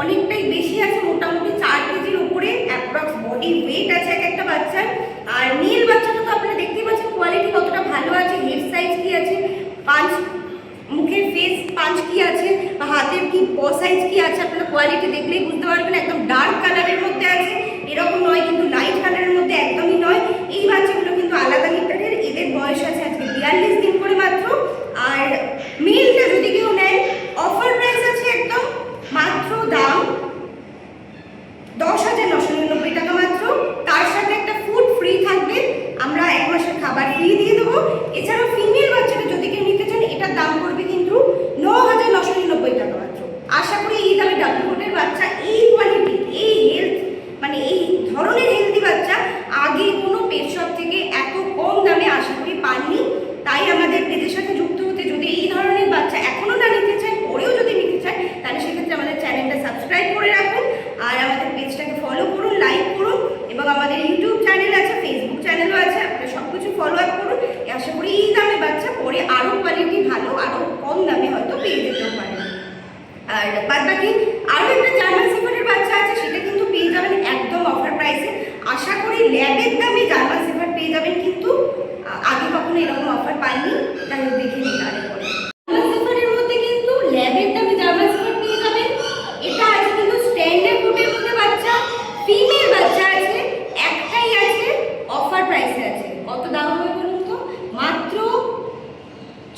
অনেকটাই বেশি আছে, মোটামুটি 4 কেজির উপরে অ্যাপ্রক্স বডি ওয়েট আছে এক একটা বাচ্চার। আর নীল বাচ্চাটা তো আপনারা দেখতেই পাচ্ছেন কোয়ালিটি কতটা ভালো আছে, হেড সাইজ কি আছে, পাঁচ মুখের ফেস পাঁচ কি আছে, বা হাতের কি প সাইজ কি আছে, আপনারা কোয়ালিটি দেখলেই বুঝতে পারবেন। একদম ডার্ক কালারের মধ্যে আছে, এরকম নয় কিন্তু লাইট কালারের মধ্যে একদমই নয়। এই বাচ্চাগুলো কিন্তু আলাদা লিটারের, এদের বয়স আছে আজকে 42 দিন করে মাত্র। আর মেলটা যদি কেউ নেয় অফার প্রাইস আছে একদম মাত্র দাম 10,999 টাকা মাত্র। তার সাথে একটা ফুড ফ্রি থাকবে, আমরা 1 মাসের খাবার ফ্রি দিয়ে দেবো। এছাড়াও ফিমেল বাচ্চাটা যদি কেউ নিতে চান এটার দাম পড়বে কিন্তু 9,999 টাকা মাত্র। আশা করি এই দামে ডাবল কোটের বাচ্চা, এই কোয়ালিটি, এই হেলথ, মানে এই ধরনের হেলদি বাচ্চা আগে কোনো পেট শপ থেকে এত কম দামে আশা করি পাননি। তাই আমাদের পেজের সাথে যুক্ত হতে, যদি এই ধরনের বাচ্চা এখনও না নিতে চান, পরেও যদি নিতে চান, তাহলে সেক্ষেত্রে আমাদের চ্যানেলটা সাবস্ক্রাইব করে রাখুন, আর আমাদের পেজটাকে ফলো করুন, লাইক করুন, এবং আমাদের ইউটিউব চ্যানেল আছে, ফেসবুক চ্যানেলও আছে, আপনারা সব কিছু ফলো আপ করুন। আশা করি এই দামে বাচ্চা পরে আরও কোয়ালিটি ভালো, আরও কম দামে হয়তো পেয়ে যেতেও পারেন। আর বাদ বাকি আরও একটা জার্মান শেফার্ডের বাচ্চা আছে, সেটা কিন্তু পেয়ে যাবেন একদম অফার প্রাইসে। আশা করি ল্যাবের দামে জার্মান শেফার্ড পেয়ে যাবেন, কিন্তু আগে কখনো এরকম অফার পাইনি, তাই দেখে নিন আরেকবার। জার্মান শেফার্ডের মধ্যে কিন্তু ল্যাবের দামে জার্মান শেফার্ড পেয়ে যাবেন। এটা আছে কিন্তু স্ট্যান্ডার্ড ফুডের মধ্যে বাচ্চা, ফিমেল বাচ্চা আছে, একটাই আছে, অফার প্রাইসে আছে। কত দাম হবে বলুন তো? মাত্র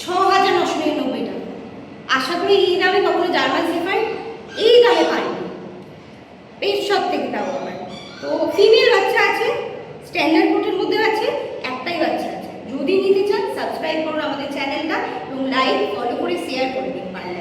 6,999 টাকা। আশা করি এই দামে কখনো জার্মান শেফার্ড এই দামে পাইনি, পেট শপ থেকে দাও আমার। তো ফিমেল বাচ্চা আছে, স্ট্যান্ডার্ড কোটের মধ্যে আছে, একটাই বাচ্চা আছে। যদি নিতে চান সাবস্ক্রাইব করুন আমাদের চ্যানেলটা, এবং লাইক ফলো করে শেয়ার করে দিন পারলে।